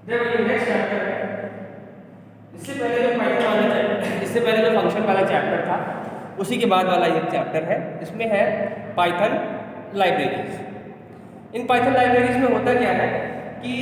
देखो ये next chapter है। इससे पहले जो पाइथन वाला चैप्टर, इससे पहले जो फंक्शन वाला चैप्टर था उसी के बाद वाला ये चैप्टर है। इसमें है Python libraries. In Python libraries में होता क्या है कि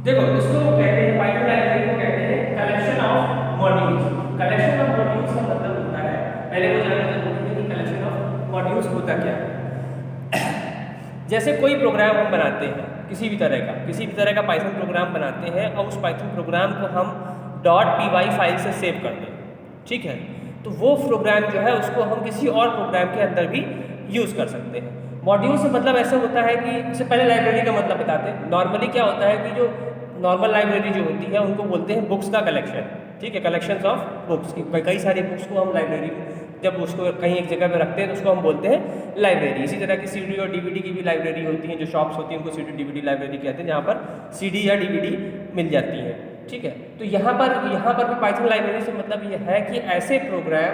देखो इसको कहते हैं, पाइथन लाइब्रेरी को कहते हैं collection of modules. Collection of modules का मतलब होता है, पहले वो जानना जरूरी है कि कलेक्शन ऑफ मॉड्यूल्स होता क्या है। जैसे कोई प्रोग्राम हम बनाते हैं, किसी भी तरह का पाइथन प्रोग्राम बनाते हैं और उस पाइथन प्रोग्राम को हम .py फाइल से सेव कर दें, ठीक है, तो वो प्रोग्राम जो है उसको हम किसी और प्रोग्राम के अंदर भी यूज़ कर सकते हैं। मॉड्यूल से मतलब ऐसा होता है कि इससे पहले लाइब्रेरी का मतलब बताते हैं। नॉर्मली क्या होता है कि जो नॉर्मल लाइब्रेरी जो होती है उनको बोलते हैं बुक्स का कलेक्शन, ठीक है, कलेक्शंस ऑफ बुक्स। कई सारी बुक्स को हम लाइब्रेरी जब उसको कहीं एक जगह पे रखते हैं तो उसको हम बोलते हैं लाइब्रेरी। इसी तरह की सीडी और डीवीडी की भी लाइब्रेरी होती हैं, जो शॉप्स होती हैं उनको सीडी डीवीडी लाइब्रेरी कहते हैं, जहाँ पर सीडी या डीवीडी मिल जाती है, ठीक है। तो यहाँ पर भी पाइथन लाइब्रेरी से मतलब ये है कि ऐसे प्रोग्राम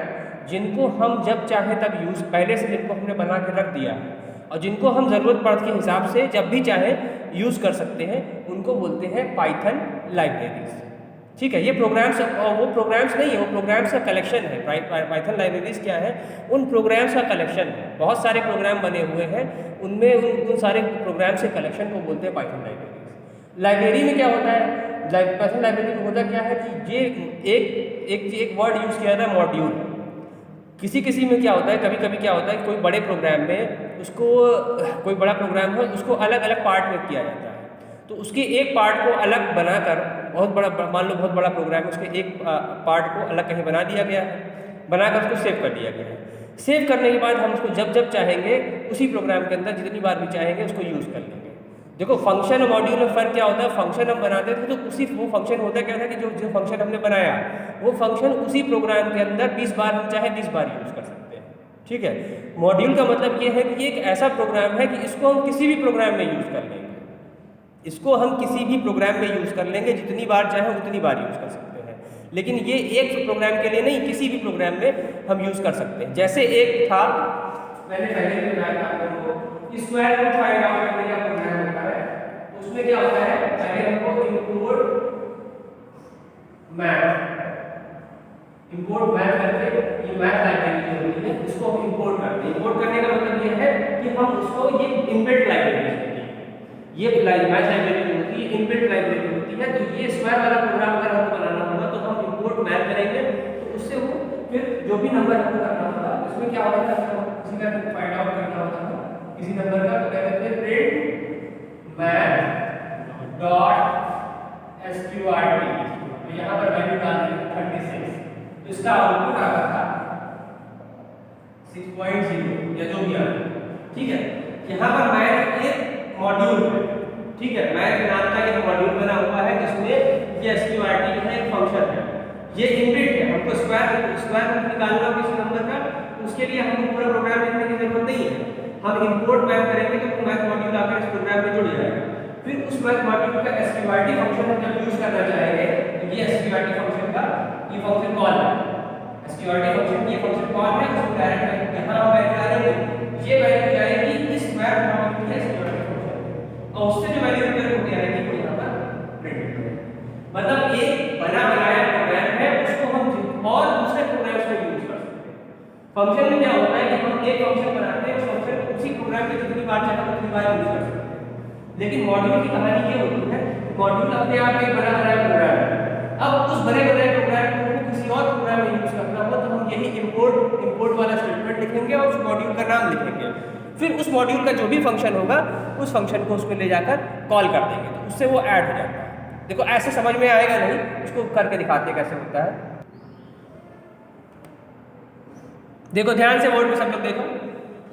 जिनको हम जब चाहे तब यूज़, पहले से जिनको हमने बना के रख दिया है और जिनको हम ज़रूरत पड़ के हिसाब से जब भी चाहे यूज़ कर सकते हैं, उनको बोलते हैं पाइथन लाइब्रेरीज, ठीक है। ये प्रोग्राम्स, और वो प्रोग्राम्स नहीं है, वो प्रोग्राम्स का कलेक्शन है। पाइथन लाइब्रेरीज क्या है, उन प्रोग्राम्स का कलेक्शन है। बहुत सारे प्रोग्राम बने हुए हैं, उनमें उन सारे प्रोग्राम्स के कलेक्शन को बोलते हैं पाइथन लाइब्रेरीज। लाइब्रेरी में क्या होता है, पाइथन लाइब्रेरी में होता क्या है कि ये एक वर्ड यूज़ किया जाता है, मॉड्यूल। किसी में क्या होता है, कभी कभी क्या होता है, कोई बड़े प्रोग्राम में उसको, कोई बड़ा प्रोग्राम है उसको अलग अलग पार्ट में किया जाता है, तो उसके एक पार्ट को अलग बनाकर, बहुत बड़ा, मान लो बहुत बड़ा प्रोग्राम है, उसके एक पार्ट को अलग कहीं बना दिया गया है, बनाकर उसको सेव कर दिया गया है। सेव करने के बाद हम उसको जब चाहेंगे उसी प्रोग्राम के अंदर जितनी बार भी चाहेंगे उसको यूज़ कर लेंगे। देखो फंक्शन और मॉड्यूल में फ़र्क क्या होता है, फंक्शन हम बनाते थे तो उसी, वो फंक्शन होता क्या था कि जो फंक्शन हमने बनाया वो फंक्शन उसी प्रोग्राम के अंदर 20 बार हम चाहे 20 बार यूज़ कर सकते हैं, ठीक है। मॉड्यूल का मतलब ये है कि ये एक ऐसा प्रोग्राम है कि इसको हम किसी भी प्रोग्राम में यूज़ कर लेंगे, इसको हम किसी भी प्रोग्राम में यूज़ कर लेंगे, जितनी बार चाहे उतनी बार यूज़ कर सकते हैं। लेकिन ये एक प्रोग्राम के लिए नहीं, किसी भी प्रोग्राम में हम यूज़ कर सकते हैं। जैसे एक था, मैंने पहले भी बताया था आपको, स्क्वायर रूट फाइंड आउट करने का प्रोग्राम होता है। उसमें क्या होता है, पहले हमको इंपोर्ट मैथ करके, ये मैथ लाइब्रेरी होती है, इसको हम इंपोर्ट करते हैं। इंपोर्ट करने का मतलब ये है कि हम उसको, ये इनबिल्ट लाइब्रेरी होती है, ये मैथ लाइब्रेरी होती है, इनबिल्ट लाइब्रेरी होती है। तो ये स्क्वायर वाला प्रोग्राम अगर हमको बनाना होगा तो हम इंपोर्ट मैथ करेंगे, तो उससे वो फिर जो भी नंबर हमको करना होगा उसमें क्या होगा, किसी का फाइंड आउट करना होता है किसी नंबर का, तो कहते हैं प्रिंट मैथ डॉट एसक्यूआरटी, तो यहाँ पर वैल्यू डाल दी 36, तो इसका आउटपुट आता था 6.0 या जो भी आता, ठीक है। यहाँ पर मैथ एक मॉड्यूल है, ठीक है, मैथ नाम का एक मॉड्यूल बना हुआ है जिसमें ये एसक्यूआरटी जो है एक फंक्शन है, ये इनबिल्ट है। हमको स्क्वायर रूट निकालना किसी नंबर का, उसके लिए हमको पूरा प्रोग्राम लिखने की जरूरत नहीं है। हम इंपोर्ट मैथ करेंगे तो मैथ मॉड्यूल आकर इस प्रोग्राम में जुड़ जाएगा। फिर उस मैथ मॉड्यूल का एसक्यूआरटी फंक्शन हम जब यूज करना चाहेंगे तो ये एसक्यूआरटी फंक्शन का ये फंक्शन कॉल है, एसक्यूआरटी फंक्शन ये फंक्शन कॉल है, उसको डायरेक्ट यहां हम वैल्यू डालेंगे, ये वैल्यू जाएगी इस मैथ मॉड्यूल के एसक्यूआरटी फंक्शन, और उससे जो वैल्यू रिटर्न होती आएगी वो यहां पर प्रिंट होगी। मतलब एक बनाया प्रोग्राम है, उसको हम और दूसरे प्रोग्राम्स में यूज कर सकते हैं। फंक्शन में क्या होता है कि हम एक फंक्शन बनाते हैं, उस फंक्शन को उसी प्रोग्राम में जितनी बार चाहे उतनी बार यूज कर सकते हैं। लेकिन मॉड्यूल की कहानी ये होती है, मॉड्यूल अपने आप में एक बना प्रोग्राम है। अब उस बने प्रोग्राम को किसी और प्रोग्राम में यूज करना हो तो हम यही इंपोर्ट वाला स्टेटमेंट लिखेंगे और उस मॉड्यूल का नाम लिखेंगे, फिर उस मॉड्यूल का जो भी फंक्शन होगा उस फंक्शन को उसमें ले जाकर कॉल कर देंगे, तो उससे वो ऐड हो जाता है। देखो ऐसे समझ में आएगा नहीं, इसको करके दिखाते कैसे होता है। देखो ध्यान से बोर्ड पे सब लोग देखो,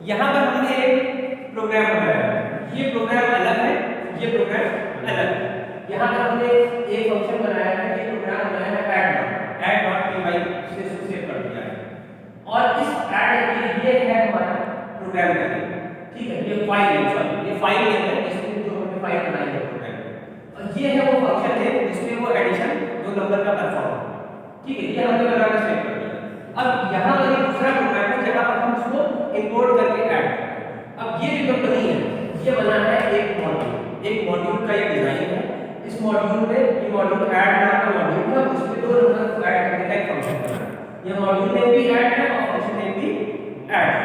यहाँ पर हमने एक प्रोग्राम बनाया है, ये प्रोग्राम अलग है, ये प्रोग्राम अलग है। यहाँ पर हमने एक फंक्शन बनाया है, ये प्रोग्राम बनाया है add.py से सेव कर दिया है, और इस add ये है हमारा प्रोग्राम का नेम, ठीक है, ये फाइल है इसमें जो हमने फाइल बनाई है प्रोग्राम, और ये है वो फंक्शन है जिसमें वो एडिशन दो नंबर का परफॉर्म, ठीक है, ये हमने बनाना स्टार्ट कर दिया। अब यहाँ पर एक दूसरा प्रोग्राम है जहाँ पर हम इसको इंपोर्ट करके ऐड करते हैं। अब ये जो कंपनी है ये बना है एक मॉड्यूल का ये डिजाइन है। इस मॉड्यूल में ये मॉड्यूल ऐड नाम का मॉड्यूल है, उसमें दो नंबर ऐड करने का एक फंक्शन है। ये मॉड्यूल में भी ऐड है और फंक्शन में भी ऐड है।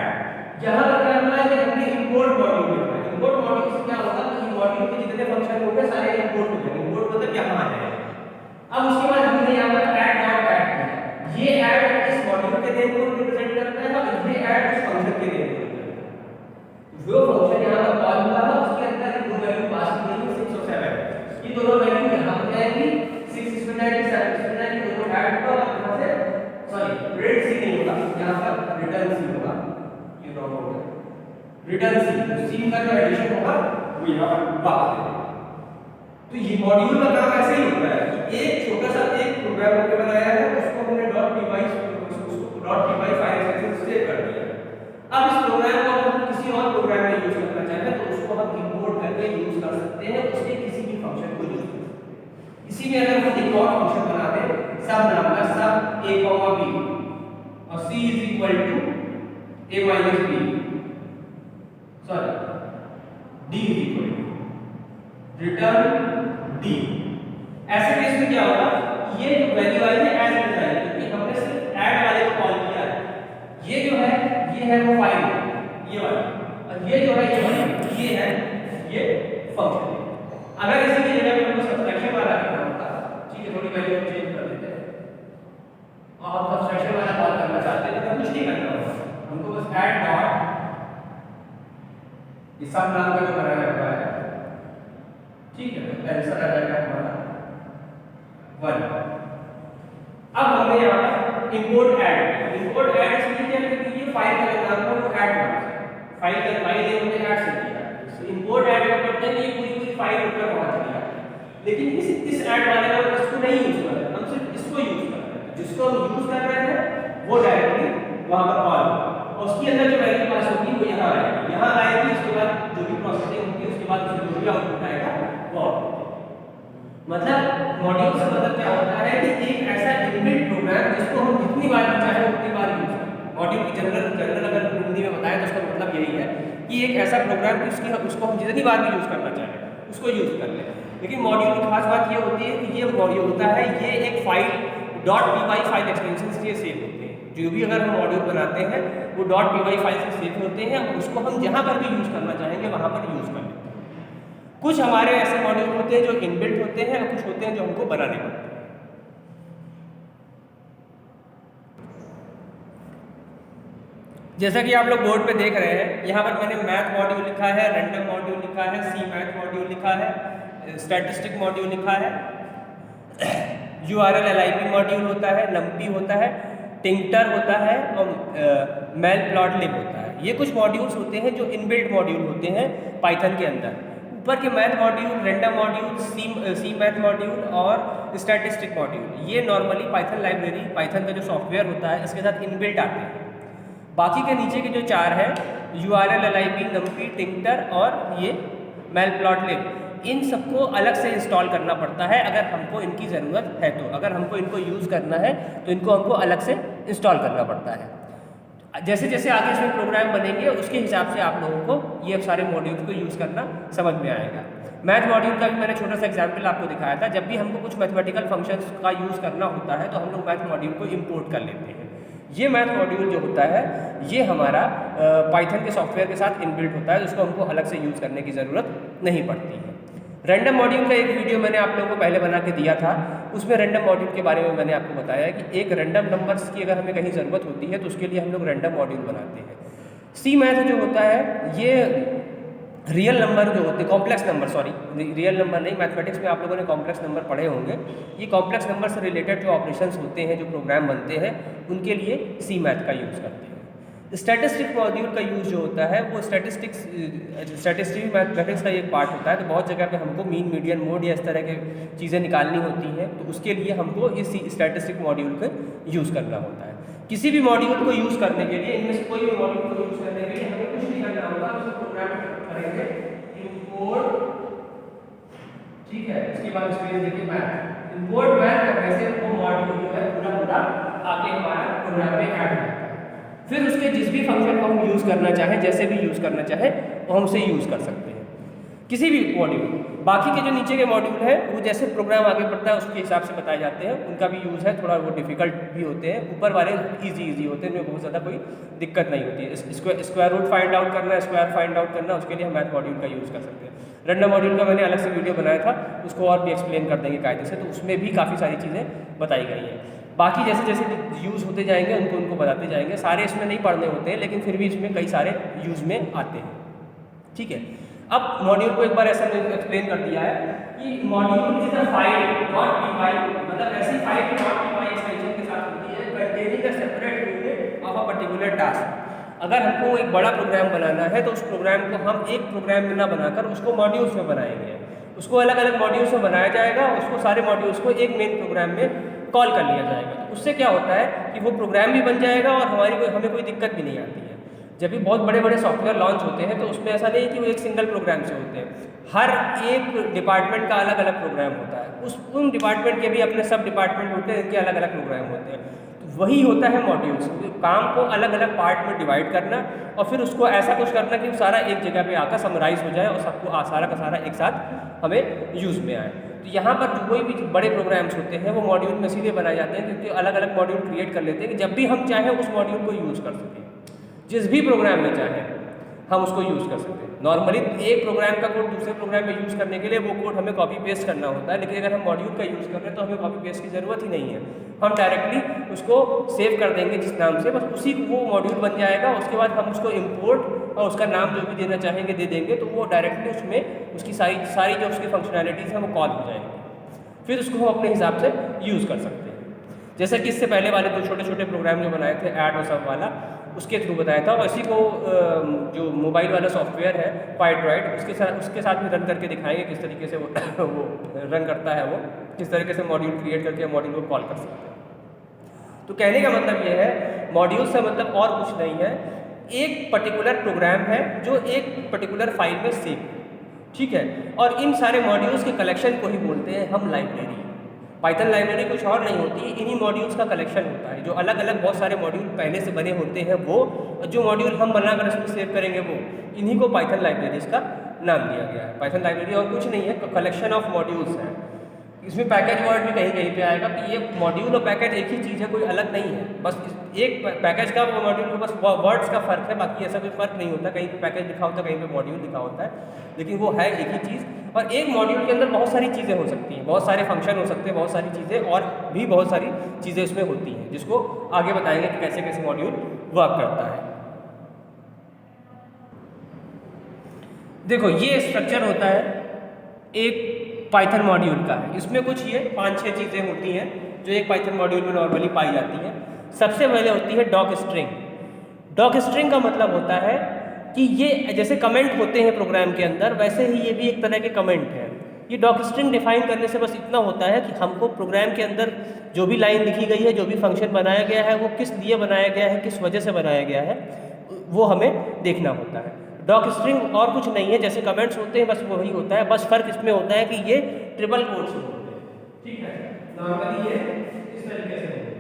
यहाँ पर क्या होगा कि हमने इंपोर्ट मॉड्यूल लिखा है। इंपोर्ट मॉड्यूल से क्या होगा कि मॉड्यूल के जितने फंक्शन होंगे सारे इंपोर्ट हो जाएंगे। इंपोर्ट मतलब यहाँ आ जाएगा। अब उसके बाद हमने यहाँ पर ऐड डॉट ऐड किया। ये ऐड इस मॉड्यूल के नेम को रिप्रेजेंट करता है और ये ऐड इस फंक्शन के नेम को रिप्रेजेंट करता है। जो फंक्शन यहाँ पर कॉल हुआ है उसके अंदर दो वैल्यू पास की गई है 6 और 7। ये दोनों वैल्यू यहाँ पर जाएंगी 6 इसमें जाएगी 7 इसमें जाएगी, दोनों ऐड होगा और यहाँ से सॉरी रेड सी नहीं होगा, यहाँ पर रिटर्न सी होगा। ये रॉन्ग हो गया, रिटर्न सी। सी का जो एडिशन होगा वो यहाँ पर वापस देगा। तो ये मॉड्यूल का काम ऐसे ही होता है कि एक छोटा सा एक प्रोग्राम हमने बनाया है, उसको हमने .py फाइल एक्सटेंशन से सेव कर दिया। अब इस प्रोग्राम को हम किसी और प्रोग्राम में यूज करना चाहें तो उसको हम इंपोर्ट करके यूज कर सकते हैं, उसके किसी भी फंक्शन को यूज कर सकते हैं। इसी में अगर हम एक और फंक्शन बना दें सब नाम का सब a, b और c is equal to a minus b, sorry d is equal to return d। ऐसे केस में क्या होगा, ये जो वैल्यू आई है एज इट इज आई, क्योंकि हमने सिर्फ ऐड वाले को कॉल किया है। ये जो है ये है वो फाइल, ये वाला, और ये जो है ये वाला, ये है ये फंक्शन। अगर इसी की जगह पे हमको सब्ट्रैक्शन वाला करना होता, ठीक है, थोड़ी वैल्यू चेंज कर देते हैं और हम सब्ट्रैक्शन वाला कॉल करना चाहते हैं तो कुछ नहीं करना होगा, हमको बस ऐड डॉट ये सब नाम का जो बनाया हुआ है, ठीक है, तो आंसर आ जाएगा हमारा 1। अब हमने यहाँ पर इंपोर्ट ऐड इसलिए किया क्योंकि ये फाइल का नाम है वो ऐड नाम से फाइल नेम हमने ऐड से किया। तो इंपोर्ट ऐड करते हैं ये पूरी फाइल ऊपर पहुंच गया, लेकिन इस ऐड वाले का इसको नहीं यूज कर रहे हैं, हम सिर्फ इसको यूज कर रहे हैं। जिसको हम यूज कर रहे हैं वो डायरेक्टली वहां पर कॉल होगा और उसके अंदर जो वैल्यू पास होगी वो यहाँ आएगी, यहाँ आएगी, उसके बाद जो भी प्रोसेसिंग होगी उसके बाद उसमें जो भी आउटपुट आएगा वो मतलब मॉड्यूल से मतलब क्या होता है कि एक ऐसा इनबिल्ट प्रोग्राम जिसको हम जितनी बार चाहे उतनी बार यूज करें। मॉड्यूल की जनरल अगर हिंदी में बताएं तो उसका मतलब यही है कि एक ऐसा प्रोग्राम कि उसको हम जितनी बार भी यूज करना चाहें उसको यूज कर लें। लेकिन मॉड्यूल की खास बात ये होती है कि ये मॉड्यूल होता है ये एक फाइल .py फाइल एक्सटेंशन से सेव होते हैं। जो भी अगर हम मॉड्यूल बनाते हैं वो .py फाइल से सेव होते हैं, उसको हम जहाँ पर भी यूज करना चाहेंगे वहाँ पर यूज कर लेते हैं। कुछ हमारे ऐसे मॉड्यूल होते हैं जो इनबिल्ट होते हैं और कुछ होते हैं जो हमको बनाने पड़ते हैं। जैसा कि आप लोग बोर्ड पे देख रहे हैं, यहाँ पर मैंने मैथ मॉड्यूल लिखा है, रैंडम मॉड्यूल लिखा है, सी मैथ मॉड्यूल लिखा है, स्टैटिस्टिक मॉड्यूल लिखा है, URL LIP मॉड्यूल होता है, नम्पी होता है, टिंकर होता है और मैटप्लॉटलिब होता है। ये कुछ मॉड्यूल्स होते हैं जो इनबिल्ट मॉड्यूल होते हैं पाइथन के अंदर। ऊपर के मैथ मॉड्यूल, रैंडम मॉड्यूल, सी मैथ मॉड्यूल और स्टैटिस्टिक मॉड्यूल ये नॉर्मली पाइथन लाइब्रेरी, पाइथन का जो सॉफ्टवेयर होता है इसके साथ इनबिल्ट आते हैं। बाकी के नीचे के जो चार है URL LIP, नम्पी, टिंकर और ये मैटप्लॉटलिब, इन सबको अलग से इंस्टॉल करना पड़ता है अगर हमको इनकी ज़रूरत है तो। अगर हमको इनको यूज़ करना है तो इनको हमको अलग से इंस्टॉल करना पड़ता है। जैसे जैसे आगे इसमें प्रोग्राम बनेंगे उसके हिसाब से आप लोगों को ये सारे मॉड्यूल्स को यूज़ करना समझ में आएगा। मैथ मॉड्यूल का भी मैंने छोटा सा एग्जाम्पल आपको दिखाया था। जब भी हमको कुछ मैथमेटिकल फंक्शंस का यूज़ करना होता है तो हम लोग मैथ मॉड्यूल को इम्पोर्ट कर लेते हैं। ये मैथ मॉड्यूल जो होता है ये हमारा पाइथन के सॉफ्टवेयर के साथ इनबिल्ट होता है, जिसको हमको अलग से यूज़ करने की ज़रूरत नहीं पड़ती है। रैंडम मॉड्यूल का एक वीडियो मैंने आप लोगों को पहले बना के दिया था, उसमें रैंडम मॉड्यूल के बारे में मैंने आपको बताया कि एक रैंडम नंबर्स की अगर हमें कहीं ज़रूरत होती है तो उसके लिए हम लोग रैंडम मॉड्यूल बनाते हैं। सी मैथ जो होता है ये रियल नंबर जो होते हैं, complex number, sorry real number नहीं, मैथमेटिक्स में आप लोगों ने कॉम्प्लेक्स नंबर पढ़े होंगे। ये कॉम्प्लेक्स नंबर से रिलेटेड जो ऑपरेशंस होते हैं, जो प्रोग्राम बनते हैं, उनके लिए सी मैथ का यूज़ करते हैं। स्टैटिस्टिक मॉड्यूल का यूज़ जो होता है वो स्टैटिस्टिक मैथमेटिक्स का एक पार्ट होता है। तो बहुत जगह पे हमको मीन, मीडियन, मोड या इस तरह के चीज़ें निकालनी होती हैं, तो उसके लिए हमको इस स्टैटिस्टिक मॉड्यूल का यूज़ करना होता है। किसी भी मॉड्यूल को यूज़ करने के लिए, इनमें से कोई भी मॉड्यूल को यूज़ करने के लिए हमें कुछ नहीं करना होगा, उसको प्रोग्राम करेंगे इंपोर्ट, ठीक है, इसके बाद स्पेस देके मैथ इंपोर्ट वैर करने से वो मॉड्यूल जो है पूरा पूरा आके हमारा प्रोग्राम में ऐड होता है। फिर उसके जिस भी फंक्शन को हम यूज़ करना चाहें, जैसे भी यूज़ करना चाहें, वो हम उसे यूज़ कर सकते हैं किसी भी मॉड्यूल। बाकी के जो नीचे के मॉड्यूल है वो जैसे प्रोग्राम आगे बढ़ता है उसके हिसाब से बताए जाते हैं, उनका भी यूज़ है, थोड़ा वो डिफिकल्ट भी होते हैं। ऊपर वाले इजी होते हैं, उनमें बहुत ज़्यादा कोई दिक्कत नहीं होती है। स्क्वायर रूट फाइंड आउट करना, स्क्वायर फाइंड आउट करना, उसके लिए हम मैथ मॉड्यूल का यूज़ कर सकते हैं। रैंडम मॉड्यूल का मैंने अलग से वीडियो बनाया था, उसको और भी एक्सप्लेन कर देंगे कायदे से, तो उसमें भी काफ़ी सारी चीज़ें बताई गई हैं। बाकी जैसे जैसे यूज़ होते जाएंगे उनको बताते जाएंगे, सारे इसमें नहीं पढ़ने होते हैं, लेकिन फिर भी इसमें कई सारे यूज़ में आते हैं। ठीक है, अब मॉड्यूल को एक बार ऐसा एक्सप्लेन कर दिया है कि module is a file dot py, मतलब ऐसी फाइल डॉट py एक्सटेंशन के साथ होती है containing a separate unit of a particular task. अगर हमको एक बड़ा प्रोग्राम बनाना है तो उस प्रोग्राम को हम एक प्रोग्राम में ना बनाकर उसको मॉड्यूल्स में बनाएंगे, उसको अलग अलग मॉड्यूल्स में बनाया जाएगा, उसको सारे मॉड्यूल्स को एक मेन प्रोग्राम में कॉल कर लिया जाएगा। तो उससे क्या होता है कि वो प्रोग्राम भी बन जाएगा और हमें कोई दिक्कत भी नहीं आती है। जब भी बहुत बड़े बड़े सॉफ्टवेयर लॉन्च होते हैं तो उसमें ऐसा नहीं कि वो एक सिंगल प्रोग्राम से होते हैं, हर एक डिपार्टमेंट का अलग अलग प्रोग्राम होता है, उन डिपार्टमेंट के भी अपने सब डिपार्टमेंट होते हैं, इनके अलग अलग प्रोग्राम होते हैं। तो वही होता है मॉड्यूल्स, काम को अलग अलग पार्ट में डिवाइड करना और फिर उसको ऐसा कुछ करना कि सारा एक जगह पे आकर समराइज हो जाए और सबको सारा का सारा एक साथ हमें यूज़ में आए। तो यहाँ पर जो कोई भी बड़े प्रोग्राम्स होते हैं वो मॉड्यूल में सीधे बनाए जाते हैं, क्योंकि अलग अलग मॉड्यूल क्रिएट कर लेते हैं कि जब भी हम चाहें उस मॉड्यूल को यूज़ कर सकें, जिस भी प्रोग्राम में चाहें हम उसको यूज़ कर सकते हैं। नॉर्मली एक प्रोग्राम का कोड दूसरे प्रोग्राम में यूज़ करने के लिए वो कोड हमें कॉपी पेस्ट करना होता है, लेकिन अगर हम मॉड्यूल का यूज़ कर रहे हैं तो हमें कॉपी पेस्ट की ज़रूरत ही नहीं है, हम डायरेक्टली उसको सेव कर देंगे जिस नाम से, बस उसी वो मॉड्यूल बन जाएगा। उसके बाद हम उसको इम्पोर्ट और उसका नाम जो भी देना चाहेंगे दे देंगे, तो वो डायरेक्टली उसमें उसकी सारी जो उसकी फंक्शनैलिटीज़ हैं वो कॉल हो जाएंगी, फिर उसको हम अपने हिसाब से यूज़ कर सकते हैं। जैसे कि इससे पहले वाले दो छोटे छोटे प्रोग्राम जो बनाए थे ऐड और सब वाला, उसके थ्रू बताया था, और इसी को जो मोबाइल वाला सॉफ्टवेयर है पाइड्रॉइड, उसके साथ भी रन करके दिखाएंगे किस तरीके से वो वो रन करता है, वो किस तरीके से मॉड्यूल क्रिएट करके मॉड्यूल को कॉल कर सकते हैं। तो कहने का मतलब ये है, मॉड्यूल से मतलब और कुछ नहीं है, एक पर्टिकुलर प्रोग्राम है जो एक पर्टिकुलर फाइल में सेव है, ठीक है, और इन सारे मॉड्यूल्स के कलेक्शन को ही बोलते हैं हम लाइब्रेरी। पाइथन लाइब्रेरी कुछ और नहीं होती, इन्हीं मॉड्यूल्स का कलेक्शन होता है, जो अलग अलग बहुत सारे मॉड्यूल पहले से बने होते हैं वो, जो मॉड्यूल हम बनाकर इसमें सेव करेंगे वो, इन्हीं को पाइथन लाइब्रेरीज का नाम दिया गया है। पाइथन लाइब्रेरी और कुछ नहीं है, कलेक्शन ऑफ मॉड्यूल्स है। इसमें पैकेज वर्ड भी कहीं कहीं पे आएगा कि ये मॉड्यूल और पैकेज एक ही चीज़ है, कोई अलग नहीं है, बस एक पैकेज का वो मॉड्यूल का बस वर्ड्स का फ़र्क है, बाकी ऐसा कोई फ़र्क नहीं होता, कहीं पे पैकेज लिखा होता है कहीं पे मॉड्यूल लिखा होता है, लेकिन वो है एक ही चीज़। और एक मॉड्यूल के अंदर बहुत सारी चीज़ें हो सकती हैं, बहुत सारे फंक्शन हो सकते हैं, बहुत सारी चीज़ें और भी बहुत सारी चीज़ें उसमें होती हैं, जिसको आगे बताएंगे कि कैसे कैसे मॉड्यूल वर्क करता है। देखो ये स्ट्रक्चर होता है एक पाइथन मॉड्यूल का, इसमें कुछ ये 5-6 चीज़ें होती हैं जो एक पाइथन मॉड्यूल में नॉर्मली पाई जाती हैं। सबसे पहले होती है डॉक स्ट्रिंग। डॉक स्ट्रिंग का मतलब होता है कि ये जैसे कमेंट होते हैं प्रोग्राम के अंदर, वैसे ही ये भी एक तरह के कमेंट है। ये डॉक स्ट्रिंग डिफाइन करने से बस इतना होता है कि हमको प्रोग्राम के अंदर जो भी लाइन लिखी गई है, जो भी फंक्शन बनाया गया है, वो किस लिए बनाया गया है, किस वजह से बनाया गया है, वो हमें देखना होता है। डॉक स्ट्रिंग और कुछ नहीं है, जैसे कमेंट्स होते हैं बस वही होता है, बस फर्क इसमें होता है कि ये ट्रिपल कोट्स में होते हैं, ठीक है। नॉर्मली ये इस तरीके से होते हैं,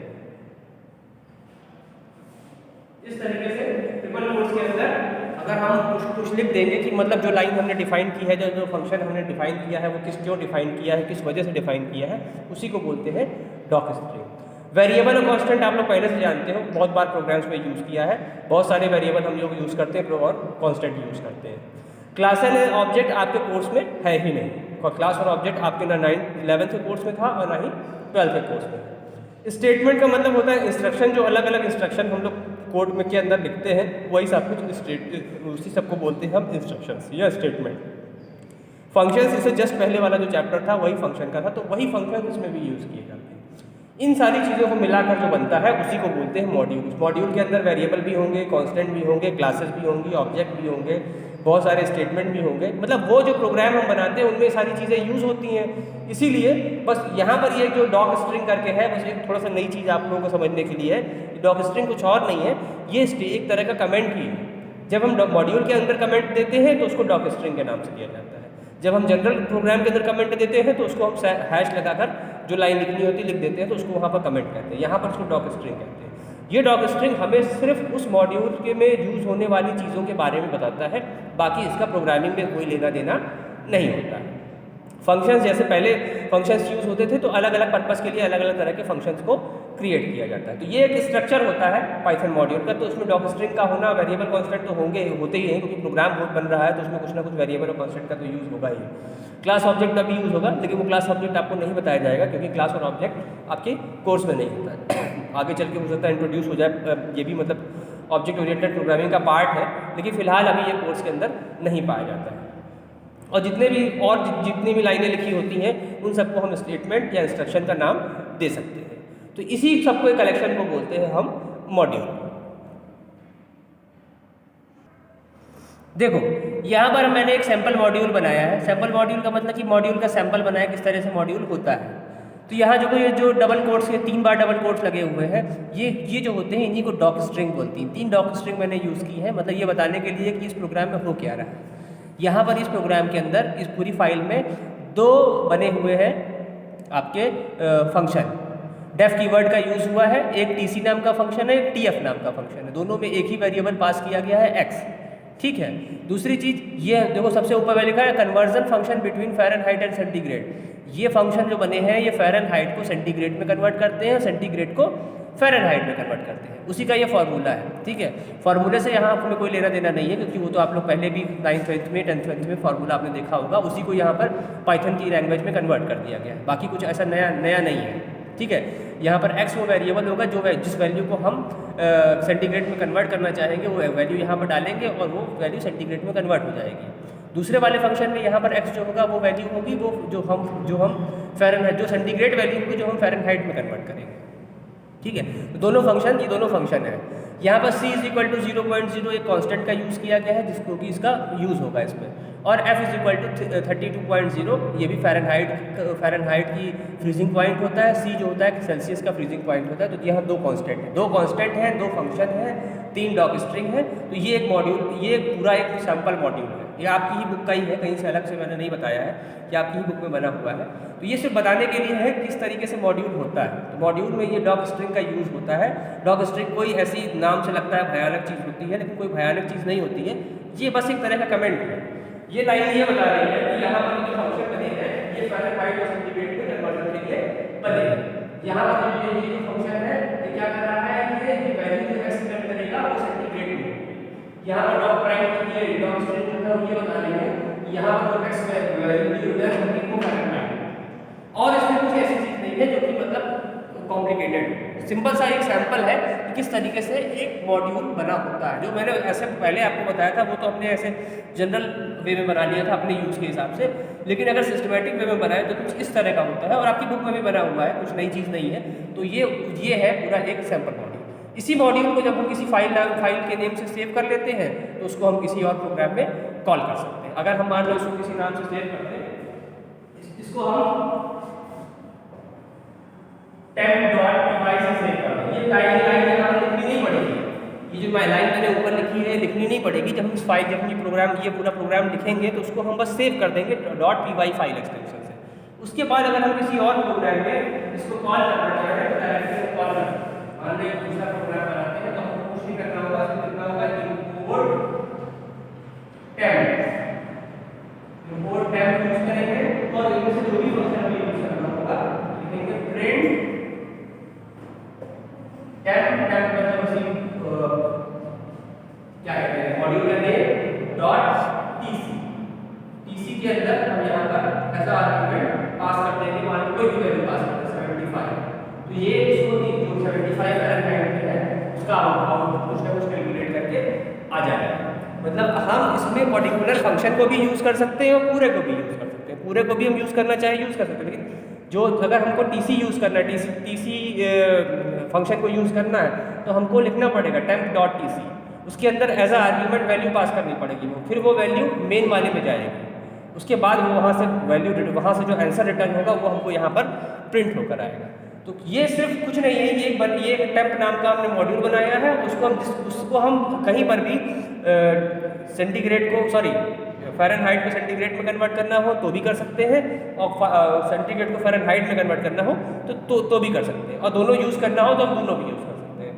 इस तरीके से ट्रिपल कोट्स के अंदर अगर हम कुछ लिख देंगे कि मतलब जो लाइन हमने डिफाइन की है, जो फंक्शन हमने डिफाइन किया है, वो क्यों डिफाइन किया है, किस वजह से डिफाइन किया है, उसी को बोलते हैं डॉक स्ट्रिंग। वेरिएबल और कांस्टेंट आप लोग पहले से जानते हो, बहुत बार प्रोग्राम्स में यूज़ किया है, बहुत सारे वेरिएबल हम लोग यूज़ करते हैं और कांस्टेंट यूज़ करते हैं। क्लास एंड ऑब्जेक्ट आपके कोर्स में है ही नहीं, और क्लास और ऑब्जेक्ट आपके ना 9th के कोर्स में था और ना ही 12th के कोर्स में। स्टेटमेंट का मतलब होता है इंस्ट्रक्शन, जो अलग अलग इंस्ट्रक्शन हम लोग कोड में के अंदर लिखते हैं, वही सब कुछ उसी सबको बोलते हैं हम इंस्ट्रक्शंस या स्टेटमेंट। फंक्शंस इससे जस्ट पहले वाला जो चैप्टर था वही फंक्शन का था, तो वही फंक्शन इसमें भी यूज़ किए जाते हैं। इन सारी चीज़ों को मिलाकर जो बनता है उसी को बोलते हैं मॉड्यूल। मॉड्यूल के अंदर वेरिएबल भी होंगे, कांस्टेंट भी होंगे, क्लासेस भी होंगी, ऑब्जेक्ट भी होंगे, बहुत सारे स्टेटमेंट भी होंगे, मतलब वो जो प्रोग्राम हम बनाते हैं उनमें सारी चीज़ें यूज़ होती हैं। इसीलिए बस यहाँ पर ये जो डॉक स्ट्रिंग करके है, बस एक थोड़ा सा नई चीज़ आप लोगों को समझने के लिए है। डॉक स्ट्रिंग कुछ और नहीं है, ये एक तरह का कमेंट ही है। जब हम मॉड्यूल के अंदर कमेंट देते हैं तो उसको डॉक स्ट्रिंग के नाम से दिया जाता है। जब हम जनरल प्रोग्राम के अंदर कमेंट देते हैं तो उसको हम हैश लगाकर जो लाइन लिखनी होती है लिख देते हैं, तो उसको वहाँ पर कमेंट करते हैं। यहाँ पर उसको डॉक स्ट्रिंग कहते हैं। ये डॉक स्ट्रिंग हमें सिर्फ उस मॉड्यूल के में यूज़ होने वाली चीज़ों के बारे में बताता है, बाकी इसका प्रोग्रामिंग में कोई लेना देना नहीं होता है। फंक्शंस जैसे पहले फंक्शंस यूज़ होते थे तो अलग अलग पर्पस के लिए अलग अलग तरह के फंक्शंस को क्रिएट किया जाता है। तो ये एक स्ट्रक्चर होता है पाइथन मॉड्यूल का। तो उसमें डॉक स्ट्रिंग का होना, वेरिएबल कांस्टेंट तो होते ही हैं, क्योंकि प्रोग्राम बहुत बन रहा है तो उसमें कुछ ना कुछ वेरिएबल और कांस्टेंट का तो यूज़ होगा ही। क्लास ऑब्जेक्ट का भी यूज़ होगा, लेकिन वो क्लास ऑब्जेक्ट आपको नहीं बताया जाएगा क्योंकि क्लास और ऑब्जेक्ट आपके कोर्स में नहीं होता है। आगे चल के हो सकता है इंट्रोड्यूस हो जाए, ये भी मतलब ऑब्जेक्ट ओरिएंटेड प्रोग्रामिंग का पार्ट है, लेकिन फिलहाल अभी ये कोर्स के अंदर नहीं पाया जाता है। और जितनी भी लाइनें लिखी होती हैं उन सबको हम स्टेटमेंट या इंस्ट्रक्शन का नाम दे सकते हैं। तो इसी सबको कलेक्शन को बोलते हैं हम मॉड्यूल। देखो यहाँ पर मैंने एक सैम्पल मॉड्यूल बनाया है। सैम्पल मॉड्यूल का मतलब कि मॉड्यूल का सैम्पल बनाया किस तरह से मॉड्यूल होता है। तो यहाँ जो डबल कोट्स के 3 बार डबल कोट्स लगे हुए हैं, ये जो होते हैं इन्हीं को डॉक स्ट्रिंग बोलती हैं। 3 डॉक स्ट्रिंग मैंने यूज़ की है, मतलब ये बताने के लिए कि इस प्रोग्राम में हो क्या रहा है। यहाँ पर इस प्रोग्राम के अंदर इस पूरी फाइल में 2 बने हुए हैं आपके फंक्शन। डेफ कीवर्ड का यूज़ हुआ है, एक टीसी नाम का फंक्शन है, एक टीएफ नाम का फंक्शन है। दोनों में एक ही वेरिएबल पास किया गया है एक्स, ठीक है। दूसरी चीज़ ये देखो, सबसे ऊपर में लिखा है conversion function between Fahrenheit and centigrade. ये फंक्शन जो बने हैं ये फ़ारेनहाइट को सेंटीग्रेड में कन्वर्ट करते हैं, सेंटीग्रेड को फ़ारेनहाइट में कन्वर्ट करते हैं। उसी का ये फार्मूला है, ठीक है। फार्मूले से यहाँ आपको कोई लेना देना नहीं है, क्योंकि वो तो आप लोग पहले भी 9th 10th में 10th 12th में फार्मूला आपने देखा होगा। उसी को यहाँ पर पाइथन की लैंग्वेज में कन्वर्ट कर दिया गया है, बाकी कुछ ऐसा नया नहीं है, ठीक है। यहाँ पर एक्स वो वेरिएबल होगा जिस वैल्यू को हम सेंटीग्रेड में कन्वर्ट करना चाहेंगे वो वैल्यू यहाँ पर डालेंगे और वो वैल्यू सेंटीग्रेड में कन्वर्ट हो जाएगी। दूसरे वाले फंक्शन में यहाँ पर एक्स जो होगा वो वैल्यू होगी वो जो हम फ़ारेनहाइट, जो सेंटीग्रेड वैल्यू होगी जो हम फ़ारेनहाइट में कन्वर्ट करेंगे, ठीक है। तो ये दोनों फंक्शन है। यहाँ पर c = 0.0 एक कांस्टेंट का यूज़ किया गया है जिसको कि इसका यूज़ होगा इसमें, और f = 32.0 ये भी फ़ारेनहाइट की फ्रीजिंग पॉइंट होता है। c जो होता है सेल्सियस का फ्रीजिंग पॉइंट होता है। तो यहाँ 2 कांस्टेंट हैं, 2 फंक्शन हैं, 3 डॉक स्ट्रिंग है। तो ये एक मॉड्यूल, ये पूरा एक सैम्पल मॉड्यूल है। ये आपकी ही बुक का ही है, कहीं से अलग से मैंने नहीं बताया है कि आपकी ही बुक में बना हुआ है। तो ये सिर्फ बताने के लिए है किस तरीके से मॉड्यूल होता है। तो मॉड्यूल में ये डॉक स्ट्रिंग का यूज़ होता है। डॉक स्ट्रिंग कोई ऐसी नाम से लगता है भयानक चीज़ होती है, लेकिन कोई भयानक चीज़ नहीं होती है। ये बस एक तरह का कमेंट है। ये लाइन ये बता रही है कि यहाँ पर जो फंक्शन बने हैं ये फ़ारेनहाइट और सेंटीग्रेड में कन्वर्जन के लिए बने हैं। यहाँ पर ये जो फंक्शन है ये क्या कर रहा है, ये वैल्यू जो एक्स रिटर्न करेगा वो सेंटीग्रेड में। यहाँ पर डॉक प्राइम ये डॉक स्ट्रिंग जो है ये बता रही है कि यहाँ पर जो एक्स वैल्यू है वो फ़ारेनहाइट, और इसमें कुछ ऐसी चीज़ नहीं है जो कि मतलब कॉम्प्लिकेटेड। सिंपल सा एक सैंपल है कि किस तरीके से एक मॉड्यूल बना होता है। जो मैंने ऐसे पहले आपको बताया था वो तो हमने ऐसे जनरल वे में बना लिया था अपने यूज़ के हिसाब से, लेकिन अगर सिस्टमेटिक वे में बनाए तो कुछ इस तरह का होता है, और आपकी बुक में भी बना हुआ है, कुछ नई चीज़ नहीं है। तो ये है पूरा एक सैंपल मॉड्यूल। इसी मॉड्यूल को जब हम किसी फाइल के नेम से सेव कर लेते हैं तो उसको हम किसी और प्रोग्राम में कॉल कर सकते हैं। अगर हम मान लो इसको किसी नाम से सेव करते हैं, इसको हम temp.py से सेव कर दें। ये लाइन यहाँ पर लिखनी नहीं पड़ेगी, ये जो लाइन मैंने ऊपर लिखी है लिखनी नहीं पड़ेगी। जब हम इस फाइल जब ये पूरा प्रोग्राम लिखेंगे तो उसको हम बस सेव कर देंगे .py फाइल एक्सटेंशन से। उसके बाद अगर हम किसी और प्रोग्राम में इसको कॉल करना चाहें तो डायरेक्टली कॉल कर, मान लो दूसरा प्रोग्राम बनाते हैं तो हमको कुछ नहीं करना होगा, सिर्फ लिखना होगा import temp यूज करेंगे और इनमें से जो भी फंक्शन हमें यूज करना होगा लिखेंगे print temp मतलब उसी क्या कहते हैं मॉड्यूल का नेम .tc के अंदर हम यहाँ पर ऐसा आर्गुमेंट पास कर देंगे, मान लो कोई भी वैल्यू पास करते हैं 75। तो ये इसको जो 75 फ़ारेनहाइट है उसका आउटपुट कुछ ना कुछ कैलकुलेट करके आ जाएगा। मतलब हम इसमें पर्टिकुलर फंक्शन को भी यूज़ कर सकते हैं और पूरे को भी यूज़ कर सकते हैं। पूरे को भी हम यूज़ करना चाहे यूज़ कर सकते हैं, लेकिन जो अगर हमको टीसी यूज़ करना है, टीसी फंक्शन को यूज़ करना है तो हमको लिखना पड़ेगा temp.tc। उसके अंदर as a argument value pass करनी पड़ेगी वो, फिर वो वैल्यू मेन वाले में जाएगी। उसके बाद वो वहाँ से जो आंसर रिटर्न होगा वो हमको यहाँ पर प्रिंट होकर आएगा। तो ये सिर्फ कुछ नहीं है, ये टेम्प नाम का हमने मॉड्यूल बनाया है। उसको हम कहीं पर भी फ़ारेनहाइट को सेंटीग्रेड में कन्वर्ट करना हो तो भी कर सकते हैं, और सेंटीग्रेड को फ़ारेनहाइट में कन्वर्ट करना हो तो भी कर सकते हैं, और दोनों यूज़ करना हो तो हम दोनों भी यूज़ कर सकते हैं।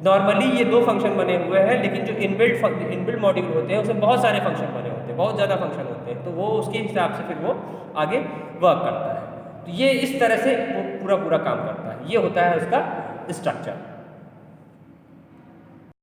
नॉर्मली ये 2 फंक्शन बने हुए हैं, लेकिन जो इनबिल्ट मॉड्यूल होते हैं उसमें बहुत सारे फंक्शन बने होते हैं, बहुत ज़्यादा फंक्शन होते हैं, तो वो उसके हिसाब से फिर वो आगे वर्क करता है। तो ये इस तरह से वो पूरा काम करता है। ये होता है उसका स्ट्रक्चर।